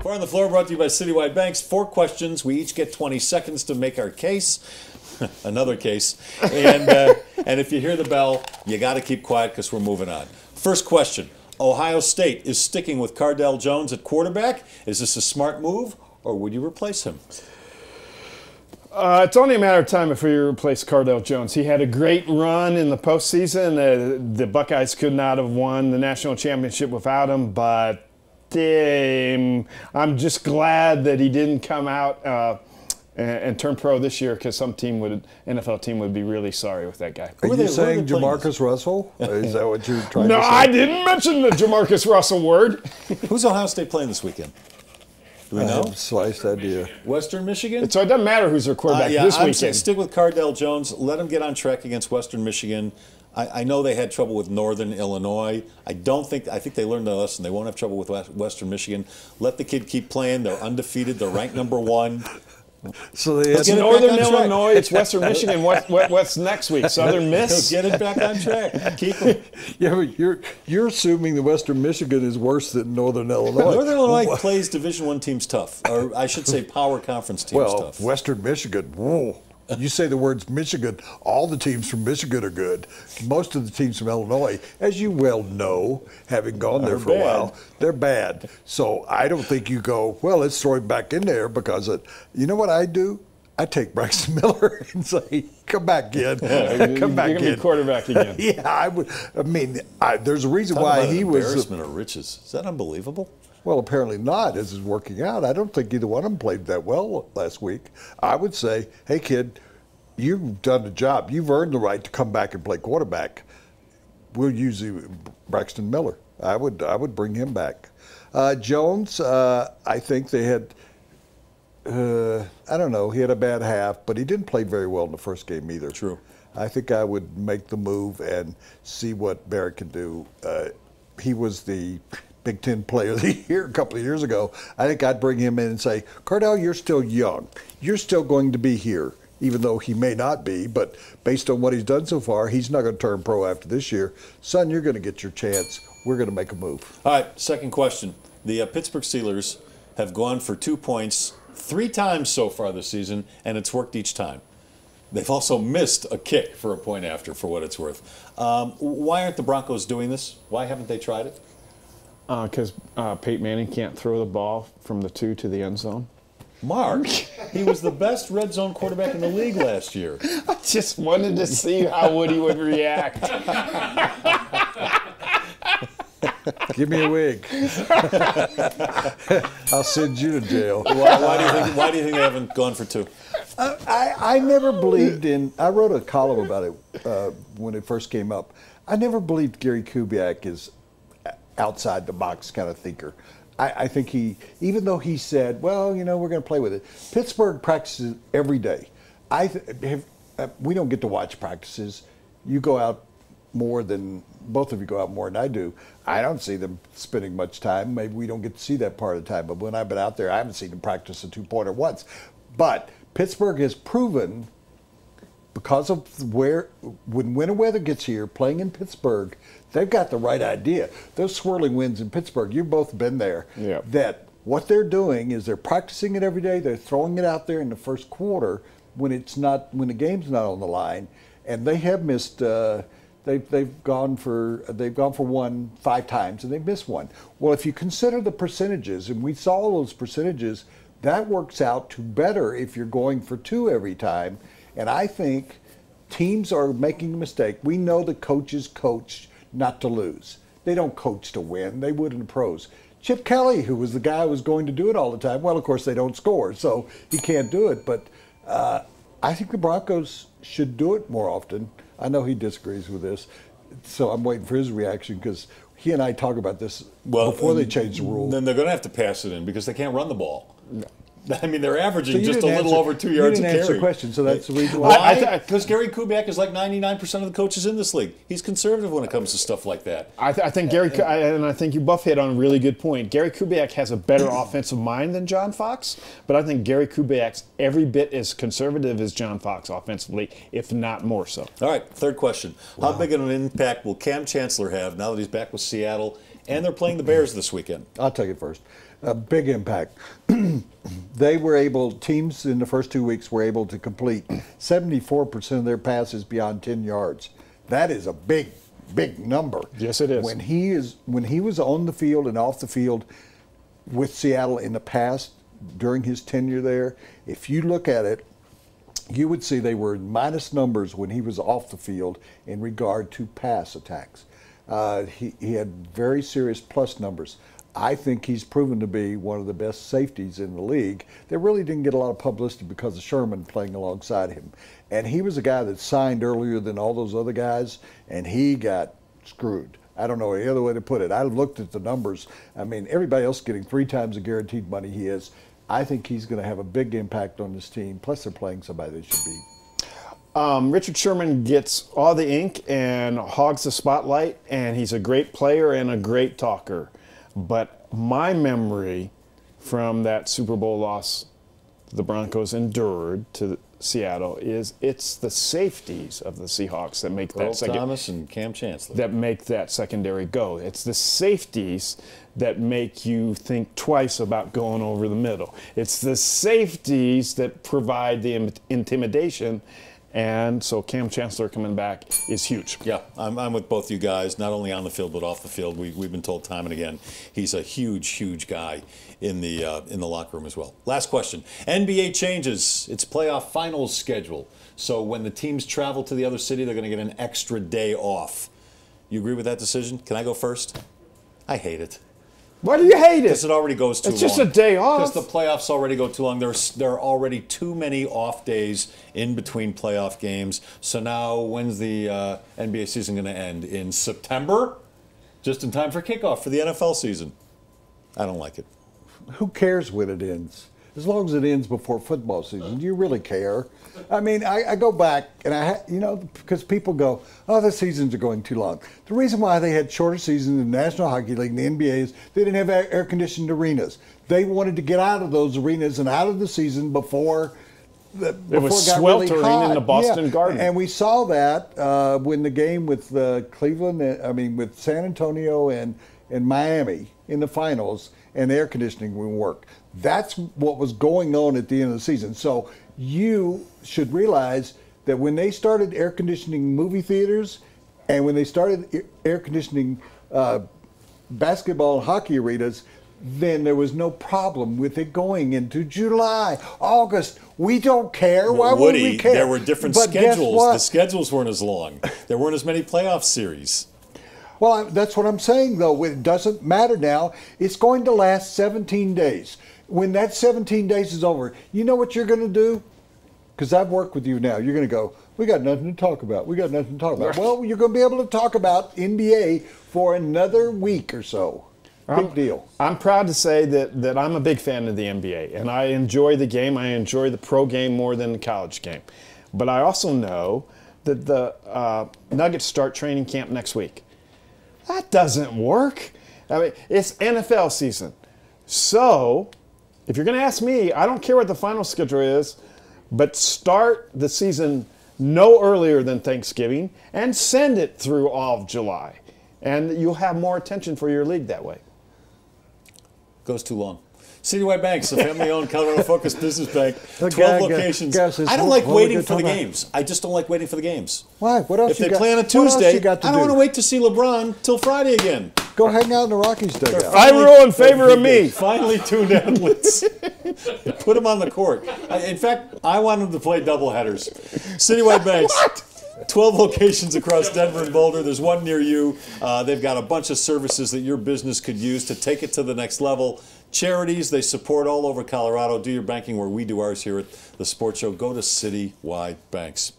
Four on the Floor brought to you by Citywide Banks. 4 questions. We each get 20 seconds to make our case. Another case. And if you hear the bell, you got to keep quiet because we're moving on. First question. Ohio State is sticking with Cardale Jones at quarterback. Is this a smart move, or would you replace him? It's only a matter of time before you replace Cardale Jones. He had a great run in the postseason. The Buckeyes could not have won the national championship without him, but I'm just glad that he didn't come out and turn pro this year, because some NFL team would be really sorry with that guy. Are you saying Jamarcus Russell? Is that what you're trying to say? No, I didn't mention the Jamarcus Russell word. Who's Ohio State playing this weekend? Do we know? I have a sliced idea. Western Michigan? So it doesn't matter who's their quarterback this weekend. I'm saying stick with Cardale Jones. Let him get on track against Western Michigan. I know they had trouble with Northern Illinois. I think they learned their lesson. They won't have trouble with Western Michigan. Let the kid keep playing. They're undefeated. They're ranked #1. So it's Northern Illinois, it's Western Michigan. What's next week? Southern Miss? Get it back on track. Keep them. Yeah, but you're assuming the Western Michigan is worse than Northern Illinois. Northern Illinois plays Division I teams tough, or I should say Power Conference teams tough. Western Michigan, whoa. You say the words Michigan, all the teams from Michigan are good. Most of the teams from Illinois, as you well know, having gone there for a while, they're bad. So I don't think you go, well, let's throw him back in there, because you know what I do? I take Braxton Miller and say, come back, kid. Come back, You're going to be quarterback again. Yeah, I would. I mean, there's a reason why he was. Embarrassment of riches. Is that unbelievable? Well, apparently not, as it's working out. I don't think either one of them played that well last week. I would say, hey, kid, you've done the job. You've earned the right to come back and play quarterback. We'll use Braxton Miller. I would bring him back. Jones, I think they had, I don't know, he had a bad half, but he didn't play very well in the first game either. True. I think I would make the move and see what Barrett can do. He was the Big Ten Player of the Year a couple of years ago. I think I'd bring him in and say, Cardale, you're still young. You're still going to be here, even though he may not be. But based on what he's done so far, he's not going to turn pro after this year. Son, you're going to get your chance. We're going to make a move. All right, second question. The Pittsburgh Steelers have gone for 2 points 3 times so far this season, and it's worked each time. They've also missed a kick for a point after, for what it's worth. Why aren't the Broncos doing this? Why haven't they tried it? Because Peyton Manning can't throw the ball from the 2 to the end zone. Mark, he was the best red zone quarterback in the league last year. I just wanted to see how Woody would react. Give me a wig. I'll send you to jail. Why do you think they haven't gone for 2? I never believed in. I wrote a column about it when it first came up. I never believed Gary Kubiak is outside the box kind of thinker. I think even though he said, well, you know, we're going to play with it. Pittsburgh practices every day. We don't get to watch practices. You go out more than, both of you go out more than I do. I don't see them spending much time. Maybe we don't get to see that part of the time. But when I've been out there, I haven't seen them practice a 2-pointer once. But Pittsburgh has proven, because of when winter weather gets here, playing in Pittsburgh, they've got the right idea. Those swirling winds in Pittsburgh, you've both been there. Yeah. That what they're doing is they're practicing it every day. They're throwing it out there in the first quarter when the game's not on the line, and they have missed. They've gone for 1 5 times, and they've missed 1. Well, if you consider the percentages, and we saw those percentages, that works out to better if you're going for 2 every time. And I think teams are making a mistake. We know the coaches coach not to lose. They don't coach to win. They would in the pros. Chip Kelly, who was the guy who was going to do it all the time, well, of course, they don't score, so he can't do it. But I think the Broncos should do it more often. I know he disagrees with this, so I'm waiting for his reaction, because he and I talk about this before they change the rule. Then they're going to have to pass it in, because they can't run the ball. No. I mean, they're averaging just a little over 2 yards a carry. You didn't answer the question, so that's the reason why. Why? Because Gary Kubiak is like 99% of the coaches in this league. He's conservative when it comes to stuff like that. I think and I think you both hit on a really good point. Gary Kubiak has a better offensive mind than John Fox, but I think Gary Kubiak's every bit as conservative as John Fox offensively, if not more so. All right, third question. Wow. How big of an impact will Kam Chancellor have now that he's back with Seattle, and they're playing the Bears this weekend? I'll take it first. A big impact. Teams in the first 2 weeks were able to complete 74% of their passes beyond 10 yards. That is a big, big number. Yes, it is. When he was on the field and off the field with Seattle in the past, during his tenure there, if you look at it, you would see they were minus numbers when he was off the field in regard to pass attacks. He had very serious plus numbers. I think he's proven to be one of the best safeties in the league. They really didn't get a lot of publicity because of Sherman playing alongside him. And he was a guy that signed earlier than all those other guys, and he got screwed. I don't know any other way to put it. I looked at the numbers. I mean, everybody else getting 3 times the guaranteed money he is. I think he's going to have a big impact on this team. Plus, they're playing somebody they should be. Richard Sherman gets all the ink and hogs the spotlight, and he's a great player and a great talker. But my memory from that Super Bowl loss the Broncos endured to Seattle is it's the safeties of the Seahawks that make Earl Thomas and Kam Chancellor that make that secondary go. It's the safeties that make you think twice about going over the middle. It's the safeties that provide the intimidation. And so Kam Chancellor coming back is huge. Yeah, I'm with both you guys, not only on the field but off the field. We've been told time and again he's a huge, huge guy in the locker room as well. Last question. NBA changes its playoff finals schedule. So when the teams travel to the other city, they're going to get an extra day off. You agree with that decision? Can I go first? I hate it. Why do you hate it? Because it already goes too long. It's just a day off. Because the playoffs already go too long. There are already too many off days in between playoff games. So now, when's the NBA season going to end? In September? Just in time for kickoff for the NFL season. I don't like it. Who cares when it ends? As long as it ends before football season, do you really care? I mean, I go back and because people go, oh, the seasons are going too long. The reason why they had shorter seasons in the National Hockey League and the NBA is they didn't have air-conditioned arenas. They wanted to get out of those arenas and out of the season before it was got sweltering really hot. in the Boston Garden. And we saw that when the game with with San Antonio and Miami in the finals, and air conditioning wouldn't work. That's what was going on at the end of the season. So you should realize that when they started air conditioning movie theaters and when they started air conditioning basketball and hockey arenas, then there was no problem with it going into July, August. We don't care. Why would we care? There were different schedules. The schedules weren't as long. There weren't as many playoff series. Well, that's what I'm saying, though. It doesn't matter now. It's going to last 17 days. When that 17 days is over, you know what you're going to do? Because I've worked with you now. You're going to go, we got nothing to talk about. We got nothing to talk about. Well, you're going to be able to talk about NBA for another week or so. Big deal. I'm proud to say that I'm a big fan of the NBA, and I enjoy the game. I enjoy the pro game more than the college game. But I also know that the Nuggets start training camp next week. That doesn't work. I mean, it's NFL season. So, if you're going to ask me, I don't care what the final schedule is, but start the season no earlier than Thanksgiving and send it through all of July. And you'll have more attention for your league that way. Goes too long. Citywide Banks, a family-owned Colorado-focused business bank, 12 locations. I don't like waiting for the games. I just don't like waiting for the games. Why? What else? If they play on a Tuesday, I don't want to wait to see LeBron till Friday again. Go hang out in the Rockies dugout. I rule in favor of me. Finally tuned athletes. Put them on the court. In fact, I want them to play doubleheaders. Citywide Banks. 12 locations across Denver and Boulder. There's one near you. They've got a bunch of services that your business could use to take it to the next level. Charities they support all over Colorado. Do your banking where we do ours here at the Sports Show. Go to Citywide Banks.